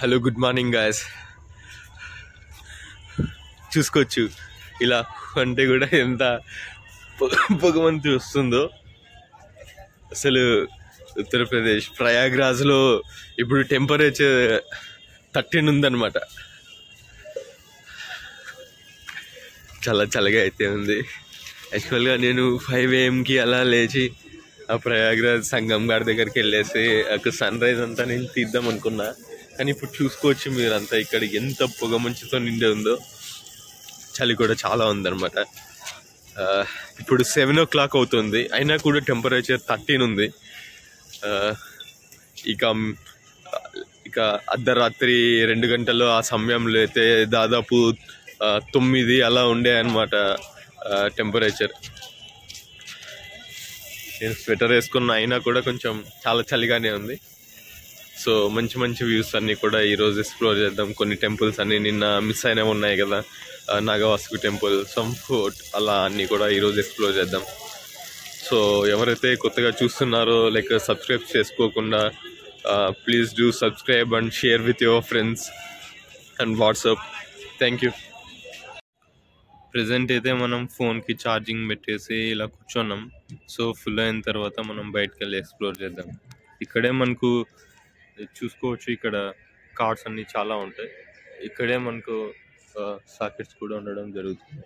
Hello good morning guys. చూసుకోవచ్చు ఇలా అంటే కూడా ఎంత పొగమంతు వస్తుందో. అసలు ఉత్తరప్రదేశ్ ప్రయాగ్రాజ్లో ఇప్పుడు టెంపరేచర్ 13 ఉందన్నమాట. చాలా చల్లగా అయితే ఉంది. యాక్చువల్గా నేను 5 AM అలా లేచి ఆ ప్రయాగ్రాజ్ సంగం ఘాట్ దగ్గరికి వెళ్ళేసి అక్కడ సన్ రైజ్ అంతా నేను తీద్దాం అనుకున్నా. కానీ ఇప్పుడు చూసుకోవచ్చు మీరంతా ఇక్కడ ఎంత పొగ మంచుతో నిండి ఉందో. చలి కూడా చాలా ఉందన్నమాట. ఇప్పుడు 7 o'clock అవుతుంది, అయినా కూడా టెంపరేచర్ 13 ఉంది. ఇక అర్ధరాత్రి 2 గంటలు ఆ సమయంలో అయితే దాదాపు 9 అలా ఉండే అన్నమాట టెంపరేచర్. నేను స్వెటర్ వేసుకున్న అయినా కూడా కొంచెం చాలా చలిగానే ఉంది. సో మంచి మంచి వ్యూస్ అన్నీ కూడా ఈరోజు ఎక్స్ప్లోర్ చేద్దాం. కొన్ని టెంపుల్స్ అన్నీ నిన్న మిస్ అయినవి ఉన్నాయి కదా, నాగవాసుకు టెంపుల్, సమ్ ఫోర్ట్, అలా అన్నీ కూడా ఈరోజు ఎక్స్ప్లోర్ చేద్దాం. సో ఎవరైతే కొత్తగా చూస్తున్నారో లైక్ సబ్స్క్రైబ్ చేసుకోకుండా please do subscribe and share with your friends and WhatsApp. Thank you. Present అయితే మనం ఫోన్కి ఛార్జింగ్ పెట్టేసి ఇలా కూర్చున్నాం. సో ఫుల్ అయిన తర్వాత మనం బయటకు వెళ్ళి ఎక్స్ప్లోర్ చేద్దాం. ఇక్కడే మనకు చూసుకోవచ్చు, ఇక్కడ కార్డ్స్ అన్నీ చాలా ఉంటాయి. ఇక్కడే మనకు సాకెట్స్ కూడా ఉండడం జరుగుతుంది.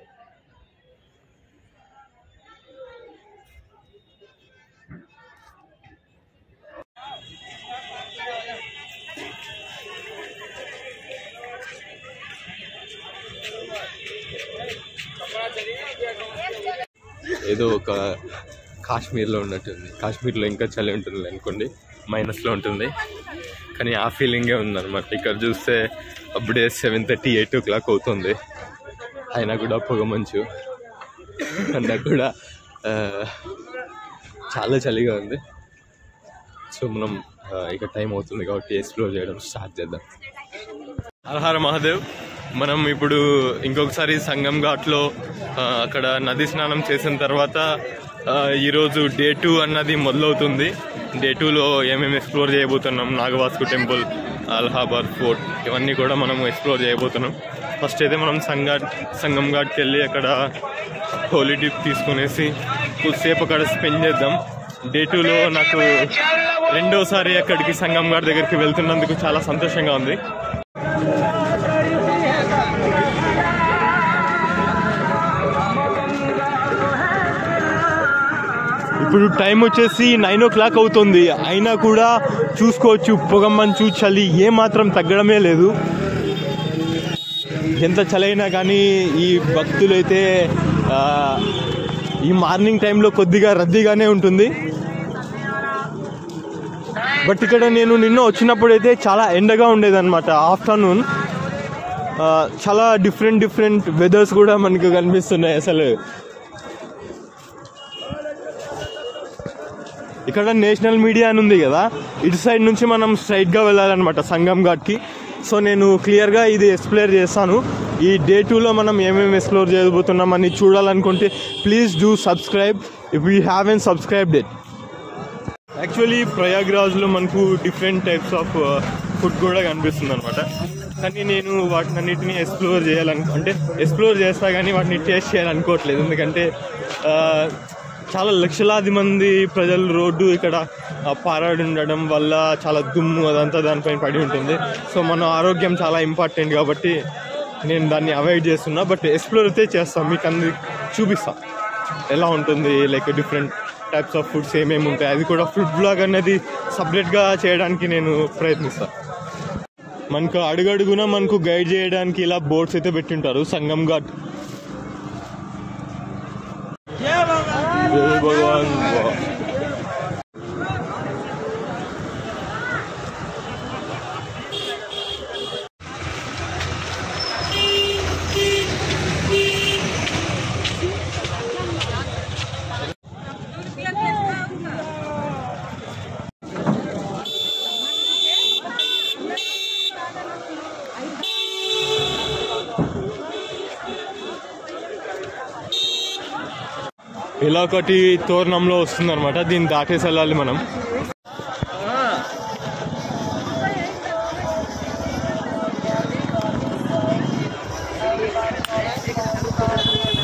ఏదో ఒక కాశ్మీర్లో ఉన్నట్టుంది. కాశ్మీర్లో ఇంకా చలి ఉంటుంది అనుకోండి, -లో ఉంటుంది, కానీ ఆ ఫీలింగే ఉందన్నమాట. ఇక్కడ చూస్తే అప్పుడే 7:30, 8 o'clock అవుతుంది, అయినా కూడా పొగ మంచు, అయినా కూడా చాలా చలిగా ఉంది. సో మనం ఇక టైం అవుతుంది కాబట్టి ఎక్స్ప్లోర్ చేయడం స్టార్ట్ చేద్దాం. హర హర మహాదేవ్. మనం ఇప్పుడు ఇంకొకసారి సంగం ఘాట్లో అక్కడ నది స్నానం చేసిన తర్వాత ఈరోజు Day 2 అన్నది మొదలవుతుంది. Day 2లో ఏమేమి ఎక్స్ప్లోర్ చేయబోతున్నాం, నాగవాసుకు టెంపుల్, అలహాబాద్ ఫోర్ట్, ఇవన్నీ కూడా మనం ఎక్స్ప్లోర్ చేయబోతున్నాం. ఫస్ట్ అయితే మనం సంగం ఘాట్కి వెళ్ళి అక్కడ హోలీ డిప్ తీసుకునేసి కొద్దిసేపు అక్కడ స్పెండ్ చేద్దాం. Day 2లో నాకు రెండోసారి అక్కడికి సంగం ఘాట్ దగ్గరికి వెళ్తున్నందుకు చాలా సంతోషంగా ఉంది. ఇప్పుడు టైం వచ్చేసి 9 o'clock అవుతుంది, అయినా కూడా చూసుకోవచ్చు పొగమంచు, చలి ఏమాత్రం తగ్గడమే లేదు. ఎంత చలైనా కానీ ఈ భక్తులైతే ఈ మార్నింగ్ టైంలో కొద్దిగా రద్దీగానే ఉంటుంది. బట్ ఇక్కడ నేను నిన్న వచ్చినప్పుడు అయితే చాలా ఎండగా ఉండేదన్నమాట. ఆఫ్టర్నూన్ చాలా డిఫరెంట్ వెదర్స్ కూడా మనకు కనిపిస్తున్నాయి. అసలు ఇక్కడ నేషనల్ మీడియా అని ఉంది కదా, ఇటు సైడ్ నుంచి మనం స్ట్రైట్గా వెళ్ళాలన్నమాట సంగం ఘాట్కి. సో నేను క్లియర్గా ఇది ఎక్స్ప్లోర్ చేస్తాను. ఈ Day 2లో మనం ఏమేమి ఎక్స్ప్లోర్ చేయబోతున్నామని చూడాలనుకుంటే please do subscribe if you haven't subscribed it. Actually ప్రయాగ్రాజ్లో మనకు డిఫరెంట్ టైప్స్ ఆఫ్ ఫుడ్ కూడా కనిపిస్తుంది అనమాట. కానీ నేను వాటిని అన్నిటిని ఎక్స్ప్లోర్ చేస్తా కానీ వాటిని టేస్ట్ చేయాలనుకోవట్లేదు. ఎందుకంటే చాలా లక్షలాది మంది ప్రజలు రోడ్డు ఇక్కడ పారాడి ఉండడం వల్ల చాలా దుమ్ము అదంతా దానిపైన పడి ఉంటుంది. సో మన ఆరోగ్యం చాలా ఇంపార్టెంట్ కాబట్టి నేను దాన్ని అవాయిడ్ చేస్తున్నా. బట్ ఎక్స్ప్లోర్ అయితే చేస్తాను, మీకు అందరికి చూపిస్తాను ఎలా ఉంటుంది, like different types of foods ఏమేమి ఉంటాయి. అది కూడా ఫుడ్ బ్లాగ్ అనేది సపరేట్గా చేయడానికి నేను ప్రయత్నిస్తాను. మనకు అడుగడుగున మనకు గైడ్ చేయడానికి ఇలా బోర్డ్స్ అయితే పెట్టింటారు. సంగం ఘాట్ భగవాన్ ఇలా ఒకటి తోరణంలో వస్తుందన్నమాట. దీన్ని దాటేసి వెళ్ళాలి మనం.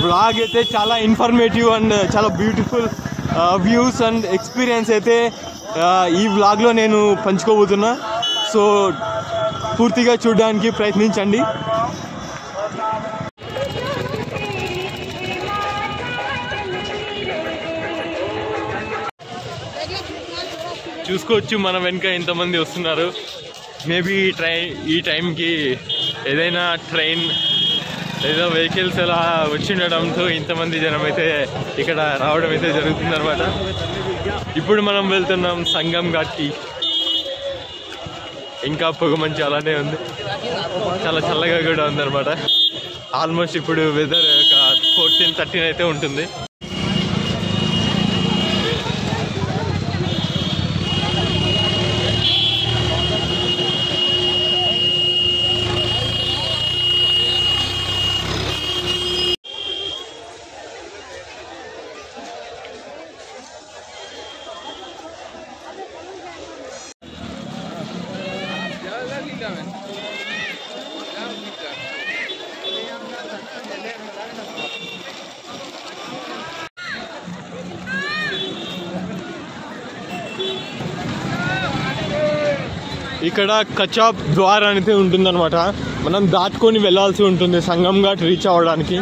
వ్లాగ్ అయితే చాలా ఇన్ఫర్మేటివ్ అండ్ చాలా బ్యూటిఫుల్ వ్యూస్ అండ్ ఎక్స్పీరియన్స్ అయితే ఈ వ్లాగ్లో నేను పంచుకోబోతున్నా. సో పూర్తిగా చూడడానికి ప్రయత్నించండి. చూసుకోవచ్చు మన వెనుక ఎంతమంది వస్తున్నారు. మేబీ ఈ టైంకి ఏదైనా ట్రైన్ లేదా వెహికల్స్ అలా వచ్చిండడంతో ఇంతమంది జనం అయితే ఇక్కడ రావడం అయితే జరుగుతుందన్నమాట. ఇప్పుడు మనం వెళ్తున్నాం సంగం ఘాట్కి. ఇంకా పొగమంచు అలానే ఉంది, చాలా చల్లగా కూడా ఉందన్నమాట. ఆల్మోస్ట్ ఇప్పుడు వెదర్ ఒక 14-13 అయితే ఉంటుంది. ఇక్కడ కచాప్ ద్వార్ అనేది ఉంటుందన్నమాట. మనం దాటుకొని వెళ్ళాల్సి ఉంటుంది సంగం ఘాట్ రీచ్ అవ్వడానికి.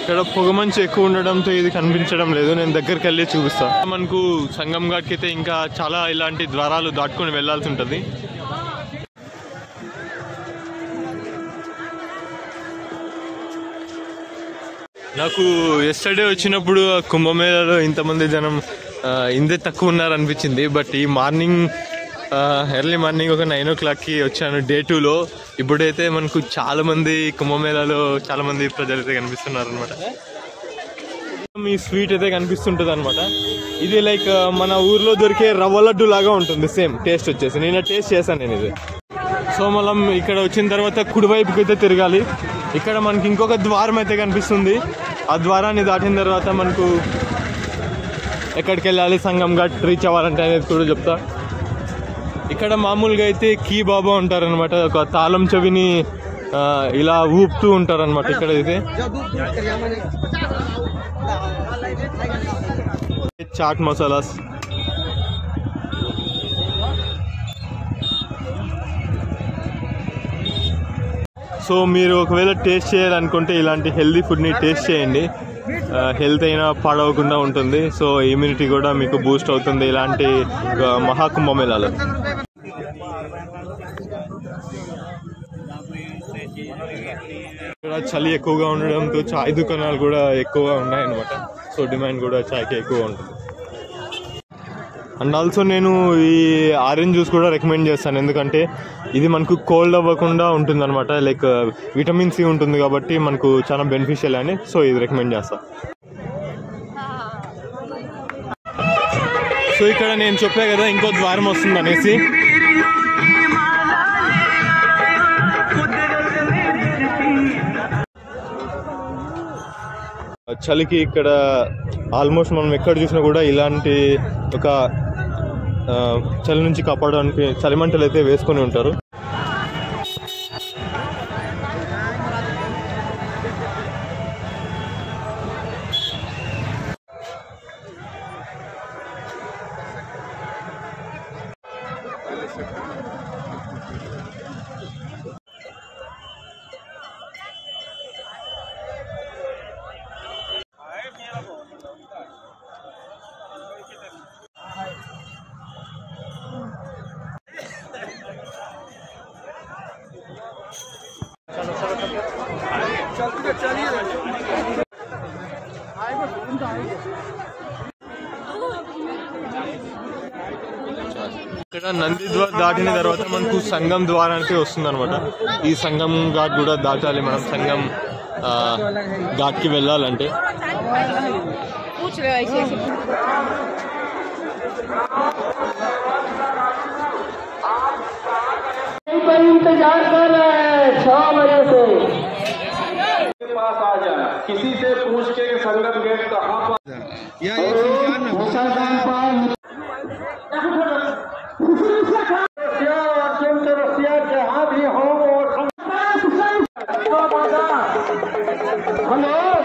ఇక్కడ పొగమంచు ఎక్కువ ఉండడంతో ఇది కనిపించడం లేదు. నేను దగ్గరికి వెళ్ళి చూపిస్తా. మనకు సంగం ఘాట్కి అయితే ఇంకా చాలా ఇలాంటి ద్వారాలు దాటుకొని వెళ్ళాల్సి ఉంటుంది. నాకు ఎస్టర్డే వచ్చినప్పుడు కుంభమేళలో ఇంతమంది జనం ఇంతే తక్కువ ఉన్నారు అనిపించింది. బట్ ఈ మార్నింగ్ ఎర్లీ మార్నింగ్ ఒక 9 o'clockకి వచ్చాను డే 2లో. ఇప్పుడైతే మనకు చాలా మంది కుంభమేళలో చాలా మంది ప్రజలు అయితే కనిపిస్తున్నారు అనమాట. ఈ స్వీట్ అయితే కనిపిస్తుంటుంది అనమాట. ఇది లైక్ మన ఊర్లో దొరికే రవ్వ లడ్డు లాగా ఉంటుంది. సేమ్ టేస్ట్ వచ్చేసి నేను టేస్ట్ చేశాను నేను ఇది. సో మనం ఇక్కడ వచ్చిన తర్వాత కుడివైపుకి అయితే తిరగాలి. ఇక్కడ మనకి ఇంకొక ద్వారం అయితే కనిపిస్తుంది. ఆ ద్వారాన్ని దాటిన తర్వాత మనకు ఎక్కడికి వెళ్ళాలి, సంగం ఘాట్ రీచ్ అవ్వాలంటే అనేది కూడా చెప్తా. ఇక్కడ మామూలుగా అయితే కీ బాబా ఉంటారనమాట. ఒక తాళం చెవిని ఇలా ఊపుతూ ఉంటారనమాట. ఇక్కడ అయితే చాట్ మసాలాస్. సో మీరు ఒకవేళ టేస్ట్ చేయాలనుకుంటే ఇలాంటి హెల్దీ ఫుడ్ని టేస్ట్ చేయండి. హెల్త్ అయినా పాడవకుండా ఉంటుంది. సో ఇమ్యూనిటీ కూడా మీకు బూస్ట్ అవుతుంది ఇలాంటి మహాకుంభమేళాలో. ఇక్కడ చలి ఎక్కువగా ఉండడంతో చాయ్ దుకాణాలు కూడా ఎక్కువగా ఉన్నాయన్నమాట. సో డిమాండ్ కూడా చాయ్కి ఎక్కువ ఉంటుంది. అండ్ ఆల్సో నేను ఈ ఆరెంజ్ జ్యూస్ కూడా రికమెండ్ చేస్తాను. ఎందుకంటే ఇది మనకు కోల్డ్ అవ్వకుండా ఉంటుంది అనమాట. లైక్ విటమిన్ సి ఉంటుంది కాబట్టి మనకు చాలా బెనిఫిషియల్ అని. సో ఇది రికమెండ్ చేస్తాను. సో ఇక్కడ నేను చెప్పా కదా ఇంకో ద్వారం వస్తుంది అనేసి. చలికి ఇక్కడ ఆల్మోస్ట్ మనం ఎక్కడ చూసినా కూడా ఇలాంటి ఒక చలి నుంచి కాపాడడానికి చలిమంటలు అయితే వేసుకొని ఉంటారు. ఇక్కడ నంది ద్వార్ దాటిన తర్వాత మనకు సంగం ద్వారానికి వస్తుంది అనమాట. ఈ సంగం ఘాట్ కూడా దాటాలి మనం సంగం ఘాట్కి వెళ్ళాలంటే. इंतजार कर रहे हैं 6 बजे से पास आ जाए, किसी से पूछ के संगम गेट कहाँ पर इंस्टाग्राम पर रसिया जहाँ भी हो हेलो